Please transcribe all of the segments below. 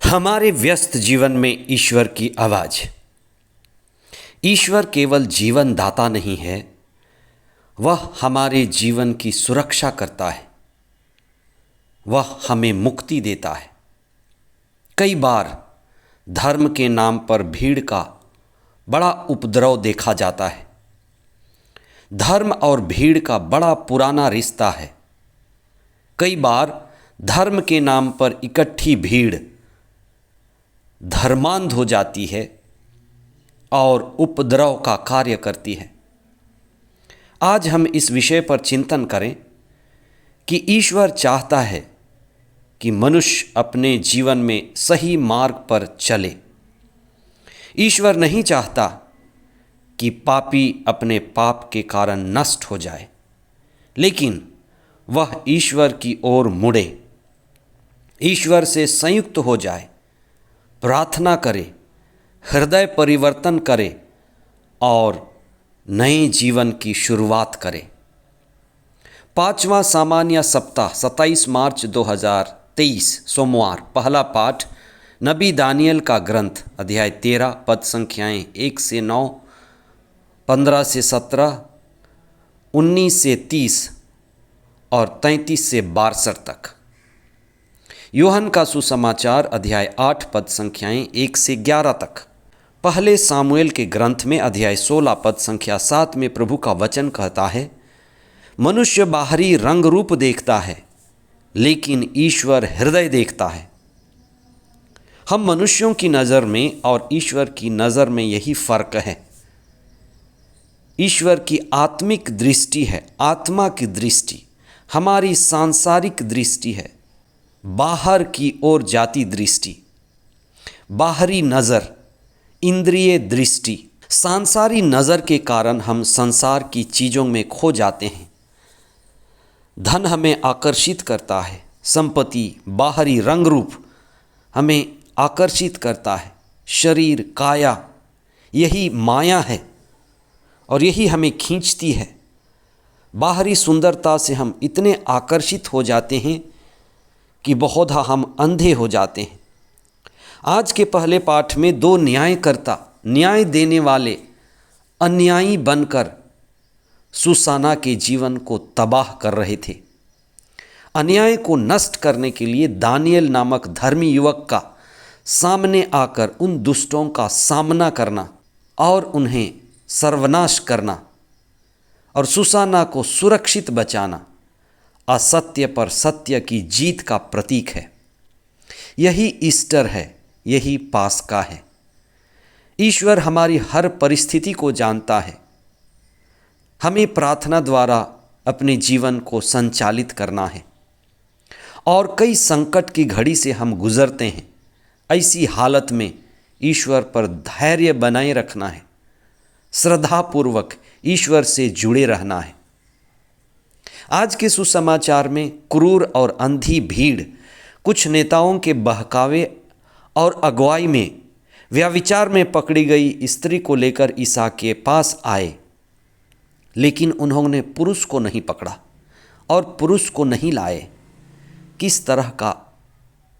हमारे व्यस्त जीवन में ईश्वर की आवाज़। ईश्वर केवल जीवन दाता नहीं है, वह हमारे जीवन की सुरक्षा करता है। वह हमें मुक्ति देता है। कई बार धर्म के नाम पर भीड़ का बड़ा उपद्रव देखा जाता है। धर्म और भीड़ का बड़ा पुराना रिश्ता है। कई बार धर्म के नाम पर इकट्ठी भीड़ धर्मांध हो जाती है और उपद्रव का कार्य करती है। आज हम इस विषय पर चिंतन करें कि ईश्वर चाहता है कि मनुष्य अपने जीवन में सही मार्ग पर चले। ईश्वर नहीं चाहता कि पापी अपने पाप के कारण नष्ट हो जाए, लेकिन वह ईश्वर की ओर मुड़े, ईश्वर से संयुक्त हो जाए, प्रार्थना करे, हृदय परिवर्तन करे और नए जीवन की शुरुआत करे। 5वां सामान्य सप्ताह 27 मार्च 2023 सोमवार। पहला पाठ नबी दानियल का ग्रंथ अध्याय 13 पद संख्याएं 1 से 9, 15 से 17, 19 से 30 और 33 से 62 तक। यूहन्ना का सुसमाचार अध्याय 8 पद संख्याएं 1 से 11 तक। पहले सामुएल के ग्रंथ में अध्याय 16 पद संख्या 7 में प्रभु का वचन कहता है, मनुष्य बाहरी रंग रूप देखता है, लेकिन ईश्वर हृदय देखता है। हम मनुष्यों की नज़र में और ईश्वर की नज़र में यही फर्क है। ईश्वर की आत्मिक दृष्टि है, आत्मा की दृष्टि। हमारी सांसारिक दृष्टि है, बाहर की ओर जाती दृष्टि, बाहरी नज़र, इंद्रिय दृष्टि। सांसारी नज़र के कारण हम संसार की चीज़ों में खो जाते हैं। धन हमें आकर्षित करता है, संपत्ति, बाहरी रंग रूप हमें आकर्षित करता है। शरीर, काया, यही माया है और यही हमें खींचती है। बाहरी सुंदरता से हम इतने आकर्षित हो जाते हैं कि बहुधा हम अंधे हो जाते हैं। आज के पहले पाठ में दो न्यायकर्ता, न्याय देने वाले अन्यायी बनकर सुसाना के जीवन को तबाह कर रहे थे। अन्याय को नष्ट करने के लिए दानियल नामक धर्मी युवक का सामने आकर उन दुष्टों का सामना करना और उन्हें सर्वनाश करना और सुसाना को सुरक्षित बचाना असत्य पर सत्य की जीत का प्रतीक है। यही ईस्टर है, यही पास्का है। ईश्वर हमारी हर परिस्थिति को जानता है। हमें प्रार्थना द्वारा अपने जीवन को संचालित करना है और कई संकट की घड़ी से हम गुजरते हैं। ऐसी हालत में ईश्वर पर धैर्य बनाए रखना है, श्रद्धापूर्वक ईश्वर से जुड़े रहना है। आज के सुसमाचार में क्रूर और अंधी भीड़ कुछ नेताओं के बहकावे और अगुवाई में व्यभिचार में पकड़ी गई स्त्री को लेकर ईसा के पास आए, लेकिन उन्होंने पुरुष को नहीं पकड़ा और पुरुष को नहीं लाए। किस तरह का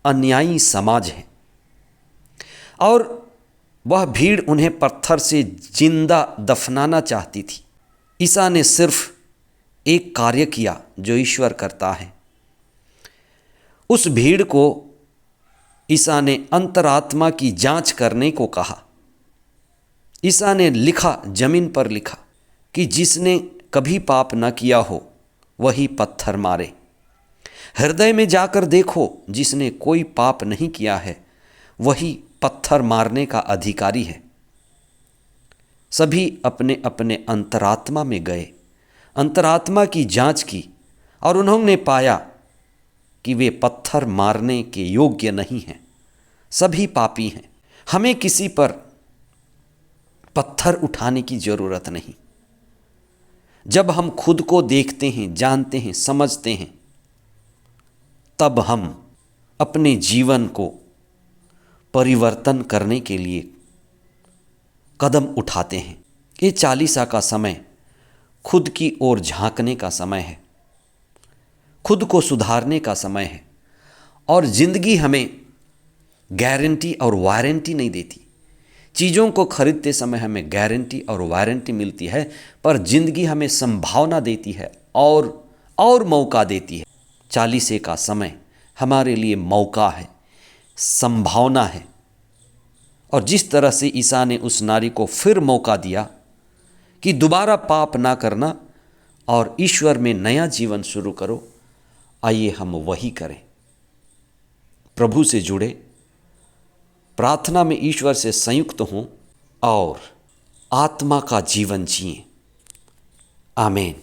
अन्यायी समाज है। और वह भीड़ उन्हें पत्थर से जिंदा दफनाना चाहती थी। ईसा ने सिर्फ एक कार्य किया जो ईश्वर करता है। उस भीड़ को ईसा ने अंतरात्मा की जांच करने को कहा। ईसा ने लिखा, जमीन पर लिखा कि जिसने कभी पाप न किया हो वही पत्थर मारे। हृदय में जाकर देखो, जिसने कोई पाप नहीं किया है वही पत्थर मारने का अधिकारी है। सभी अपने अपने अंतरात्मा में गए, अंतरात्मा की जांच की और उन्होंने पाया कि वे पत्थर मारने के योग्य नहीं हैं। सभी पापी हैं। हमें किसी पर पत्थर उठाने की ज़रूरत नहीं। जब हम खुद को देखते हैं, जानते हैं, समझते हैं, तब हम अपने जीवन को परिवर्तन करने के लिए कदम उठाते हैं। ये 40 का समय खुद की ओर झांकने का समय है, खुद को सुधारने का समय है और ज़िंदगी हमें गारंटी और वारंटी नहीं देती। चीज़ों को खरीदते समय हमें गारंटी और वारंटी मिलती है, पर ज़िंदगी हमें संभावना देती है और मौका देती है। 40 का समय हमारे लिए मौका है, संभावना है। और जिस तरह से ईसा ने उस नारी को फिर मौका दिया कि दोबारा पाप ना करना और ईश्वर में नया जीवन शुरू करो, आइए हम वही करें। प्रभु से जुड़े, प्रार्थना में ईश्वर से संयुक्त हों और आत्मा का जीवन जिएं। आमीन।